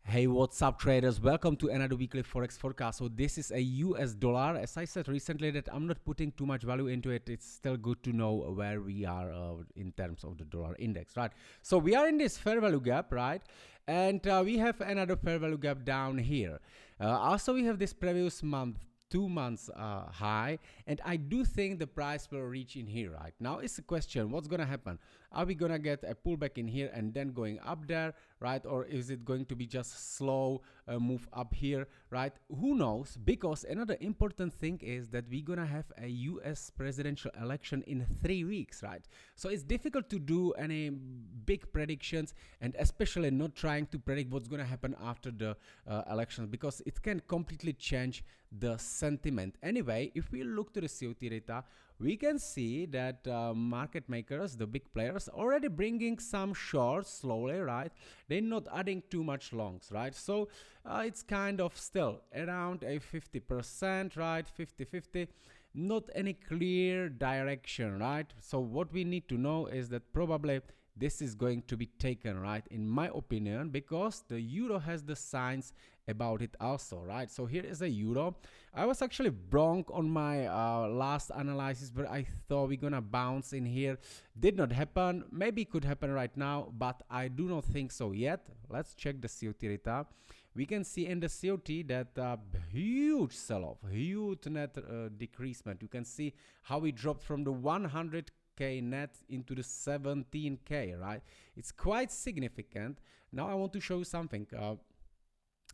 Hey, what's up traders? Welcome to another weekly Forex forecast. So this is a US dollar. As I said recently that I'm not putting too much value into it. It's still good to know where we are in terms of the dollar index, right? So we are in this fair value gap, right? And we have another fair value gap down here. Also, we have this previous month 2 months high, and I do think the price will reach in here. Right now it's the question, what's gonna happen? Are we gonna get a pullback in here and then going up there, right? Or is it going to be just slow move up here, right? Who knows? Because another important thing is that we're gonna have a US presidential election in 3 weeks, right? So it's difficult to do any big predictions, and especially not trying to predict what's gonna happen after the elections, because it can completely change the sentiment. Anyway, if we look to the COT data, we can see that market makers, the big players, already bringing some shorts slowly, right? They're not adding too much longs, right? So it's kind of still around a 50%, right? 50-50. Not any clear direction, right? So what we need to know is that probably this is going to be taken, right, in my opinion, because the euro has the signs about it also, right? So here is a euro. I was actually wrong on my last analysis, but I thought we're gonna bounce in here. Did not happen. Maybe it could happen right now, but I do not think so yet. Let's check the COT data. We can see in the COT that huge sell-off, huge net decreasement. You can see how we dropped from the 100K net into the 17K, right? It's quite significant. Now I want to show you something.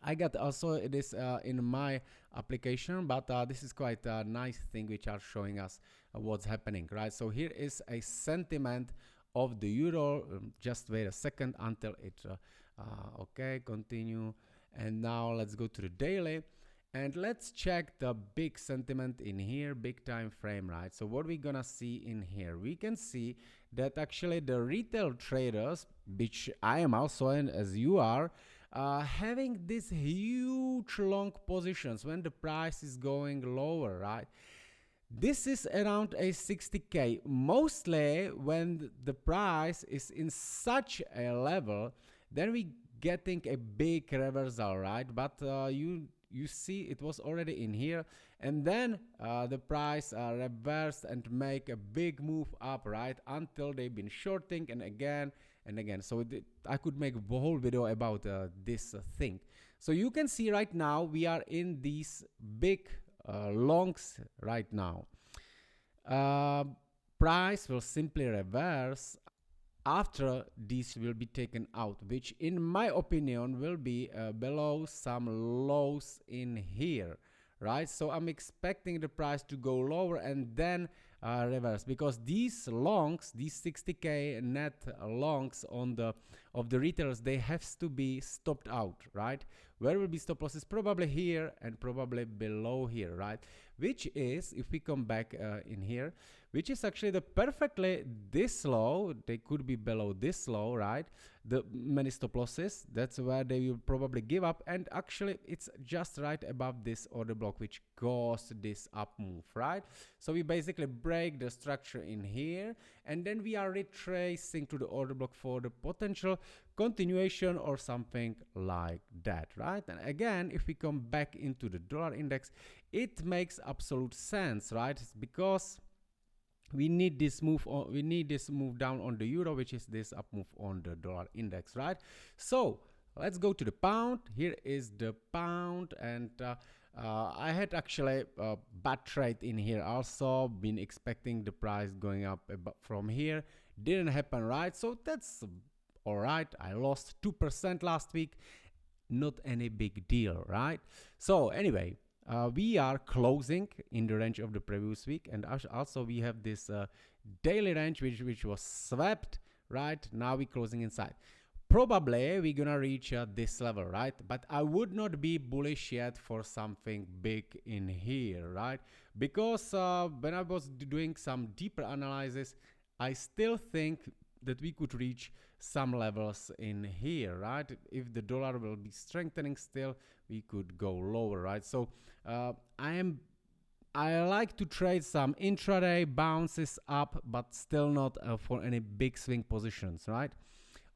I got also this in my application, but this is quite a nice thing which are showing us what's happening, right? So here is a sentiment of the euro. Just wait a second until it okay, continue. And now let's go to the daily and let's check the big sentiment in here, big time frame, right? So what we're gonna see in here, we can see that actually the retail traders, which I am also in as you are, having these huge long positions when the price is going lower, right? This is around a 60K. Mostly when the price is in such a level, then we getting a big reversal, right? But you see it was already in here, and then the price reversed and make a big move up, right, until they've been shorting and again and again. So I could make a whole video about this thing. So you can see right now we are in these big longs right now. Price will simply reverse after these will be taken out, which in my opinion will be below some lows in here, right? So I'm expecting the price to go lower and then reverse, because these longs, these 60K net longs on the of the retailers, they have to be stopped out, right? Where will be stop losses? Probably here and probably below here, right? Which is, if we come back in here, which is actually the perfectly this low, they could be below this low, right? The many stop losses, that's where they will probably give up, and actually it's just right above this order block which caused this up move, right? So we basically break the structure in here, and then we are retracing to the order block for the potential continuation or something like that, right? And again, if we come back into the dollar index, it makes absolute sense, right? It's because we need this move on, we need this move down on the euro, which is this up move on the dollar index, right? So let's go to the pound. Here is the pound, and I had actually a bad trade in here also, been expecting the price going up from here, didn't happen, right? So that's all right. I lost 2% last week, not any big deal, right? So anyway, we are closing in the range of the previous week, and also we have this daily range which was swept, right? Now we're closing inside. Probably we're gonna reach this level, right? But I would not be bullish yet for something big in here, right? Because when I was doing some deeper analysis, I still think that we could reach some levels in here, right? If the dollar will be strengthening still, we could go lower, right? So I like to trade some intraday bounces up, but still not for any big swing positions, right?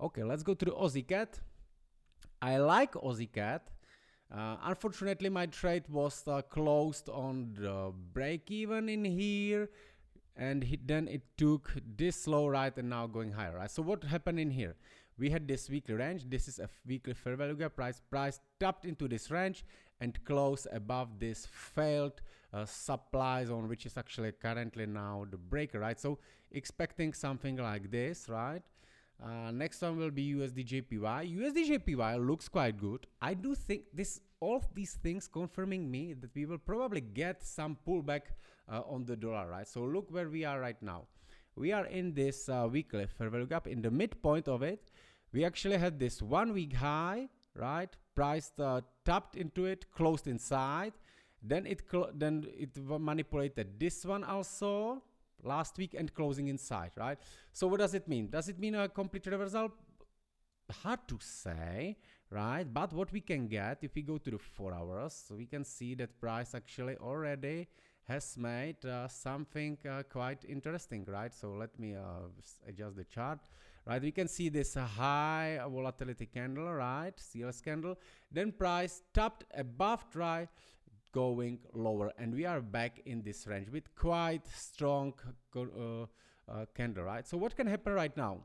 Okay, let's go to the Aussie CAD. I like Aussie Cat. Unfortunately, my trade was closed on the break even in here, and then it took this low, right, and now going higher, right? So what happened in here? We had this weekly range. This is a weekly fair value gap. Price tapped into this range and closed above this failed supply zone, which is actually currently now the breaker, right? So expecting something like this, right? Next one will be USD JPY. USD JPY looks quite good. I do think all of these things confirming me that we will probably get some pullback on the dollar, right? So look where we are right now. We are in this weekly fair value gap. In the midpoint of it, we actually had this 1 week high, right? Price tapped into it, closed inside. Then it manipulated this one also last week and closing inside, right? So what does it mean? Does it mean a complete reversal? Hard to say, right? But what we can get if we go to the 4 hours, so we can see that price actually already has made something quite interesting, right? So let me adjust the chart, right? We can see this high volatility candle, right? CLS candle. Then price tapped above try, going lower, and we are back in this range with quite strong candle, right? So what can happen right now?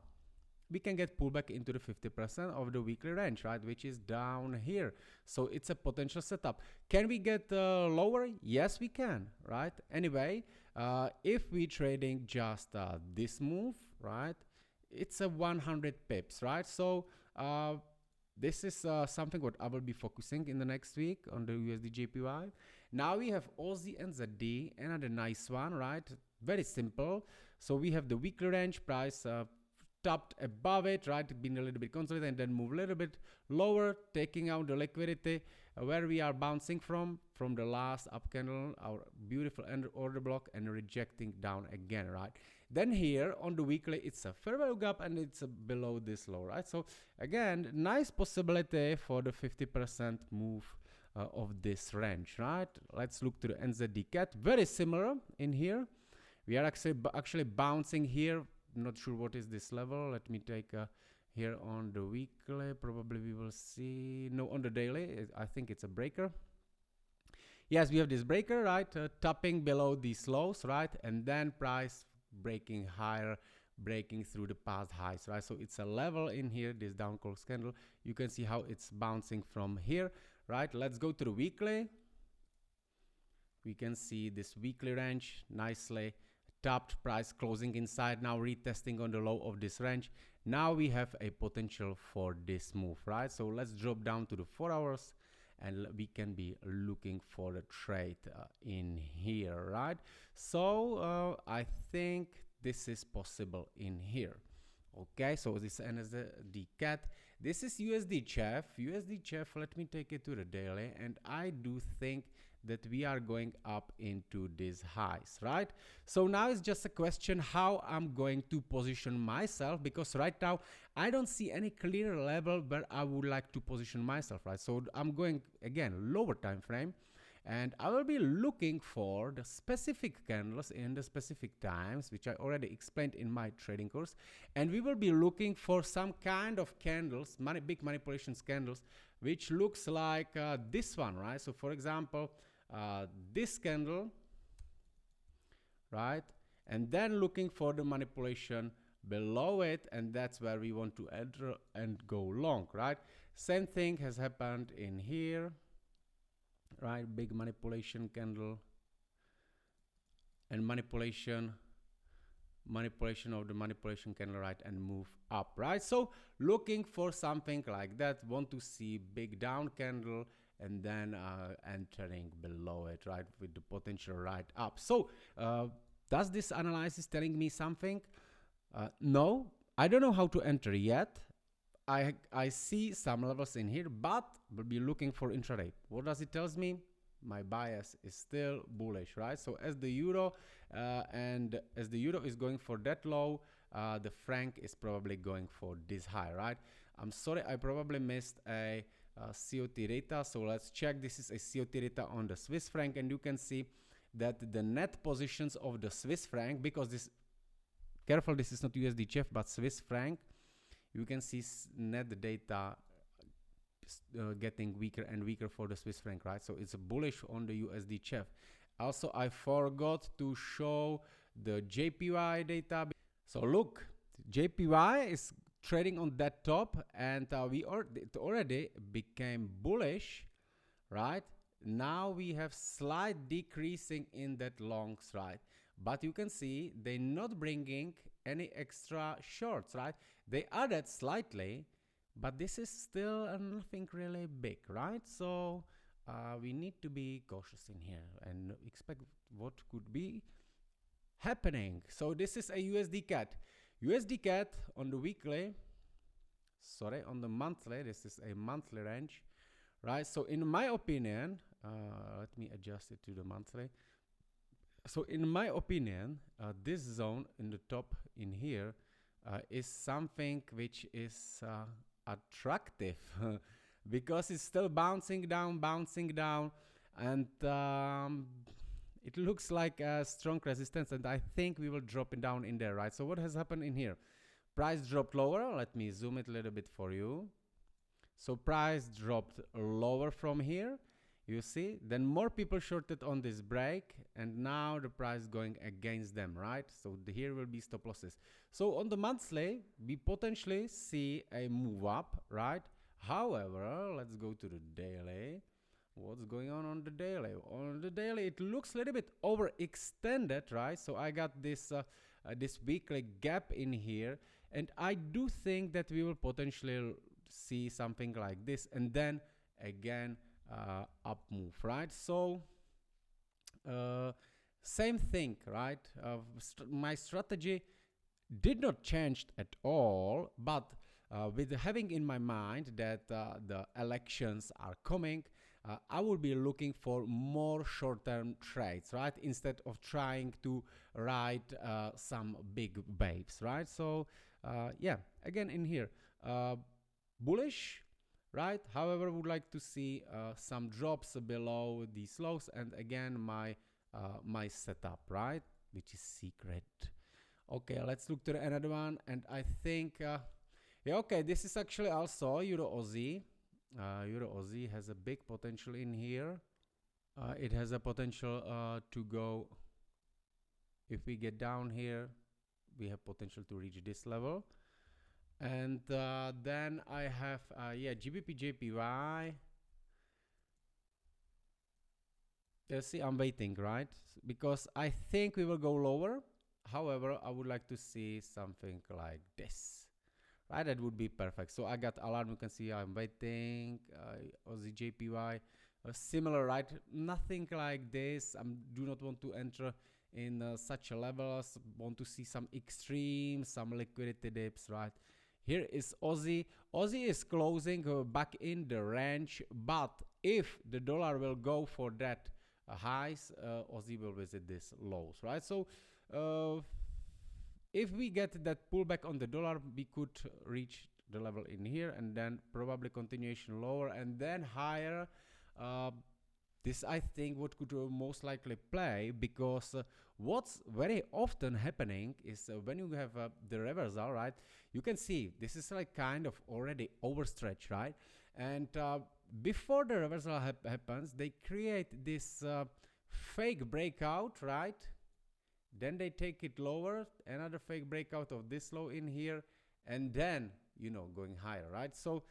We can get pullback into the 50% of the weekly range, right, which is down here. So it's a potential setup. Can we get lower? Yes, we can, right? Anyway, if we trading just this move, right, it's a 100 pips, right? So this is something what I will be focusing in the next week on the USD JPY. Now we have Aussie and ZD, another nice one, right? Very simple. So we have the weekly range, price tapped above it, right? Been a little bit consolidated and then move a little bit lower, taking out the liquidity where we are bouncing from the last up candle, our beautiful order block, and rejecting down again, right? Then here on the weekly, it's a fair value gap and it's below this low, right? So again, nice possibility for the 50% move of this range, right? Let's look to the NZD cat. Very similar in here. We are actually bouncing here. Not sure what is this level. Let me take here on the weekly. Probably we will see. No, on the daily, I think it's a breaker. Yes, we have this breaker, right? Tapping below these lows, right? And then price breaking higher, breaking through the past highs, right? So it's a level in here, this down close candle. You can see how it's bouncing from here, right? Let's go to the weekly. We can see this weekly range nicely tapped, price closing inside, now retesting on the low of this range. Now we have a potential for this move, right? So let's drop down to the 4 hours and we can be looking for the trade in here, right? So I think this is possible in here. Okay, so this is the cat. This is USD chef. USD chef, let me take it to the daily, and I do think that we are going up into these highs, right? So now it's just a question how I'm going to position myself, because right now I don't see any clear level where I would like to position myself, right? So I'm going again lower time frame, and I will be looking for the specific candles in the specific times, which I already explained in my trading course. And we will be looking for some kind of candles, big manipulations candles, which looks like this one, right? So for example, this candle, right? And then looking for the manipulation below it, and that's where we want to enter and go long, right? Same thing has happened in here, right? Big manipulation candle and manipulation of the manipulation candle, right? And move up, right? So looking for something like that, want to see big down candle and then entering below it, right? With the potential right up. So does this analysis telling me something? No, I don't know how to enter yet. I see some levels in here, but we'll be looking for intraday. What does it tells me? My bias is still bullish, right? So as the euro is going for that low, the franc is probably going for this high, right? I'm sorry, I probably missed a COT data, so let's check. This is a COT data on the Swiss franc, and you can see that the net positions of the Swiss franc, because this, careful, this is not USD CHF but Swiss franc, you can see net data getting weaker and weaker for the Swiss franc, right? So it's bullish on the USD CHF. Also, I forgot to show the JPY data. So look, JPY is trading on that top, and it already became bullish, right? Now we have slight decreasing in that longs, right? But you can see they're not bringing any extra shorts, right? They added slightly, but this is still nothing really big, right? So we need to be cautious in here and expect what could be happening. So this is a USD CAD. USD CAD on the weekly, sorry, on the monthly, this is a monthly range, right? So in my opinion, let me adjust it to the monthly. So in my opinion, this zone in the top in here is something which is attractive because it's still bouncing down, and it looks like a strong resistance, and I think we will drop it down in there, right? So what has happened in here? Price dropped lower. Let me zoom it a little bit for you. So price dropped lower from here, you see. Then more people shorted on this break, and now the price going against them, right? So here will be stop losses. So on the monthly, we potentially see a move up, right? However, let's go to the daily. What's going on the daily? On the daily, it looks a little bit overextended, right? So I got this this weekly gap in here, and I do think that we will potentially see something like this, and then again up move, right? So same thing, right? My strategy did not change at all, but with having in my mind that the elections are coming, I will be looking for more short-term trades, right? Instead of trying to ride some big waves, right? So yeah, again in here, bullish, right? However, would like to see some drops below these lows, and again my setup, right? Which is secret. Okay, let's look to another one, and I think yeah, okay, this is actually also EURUSD. EURUSD has a big potential in here. It has a potential to go, if we get down here, we have potential to reach this level. And then I have yeah, GBP/JPY. See, I'm waiting, right? Because I think we will go lower. However, I would like to see something like this, right? That would be perfect. So I got alarm. You can see I'm waiting. Aussie JPY, similar, right? Nothing like this. I do not want to enter in such a levels. Want to see some extreme, some liquidity dips, right? Here is Aussie. Aussie is closing back in the range, but if the dollar will go for that highs, Aussie will visit this lows, right? So if we get that pullback on the dollar, we could reach the level in here, and then probably continuation lower and then higher. This I think what could most likely play, because what's very often happening is when you have the reversal, right? You can see this is like kind of already overstretched, right? And before the reversal happens, they create this fake breakout, right? Then they take it lower, another fake breakout of this low in here, and then, you know, going higher, right? So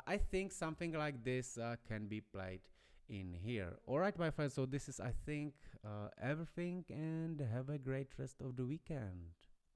I think something like this can be played in here. All right, my friends, so this is, I think, everything, and have a great rest of the weekend.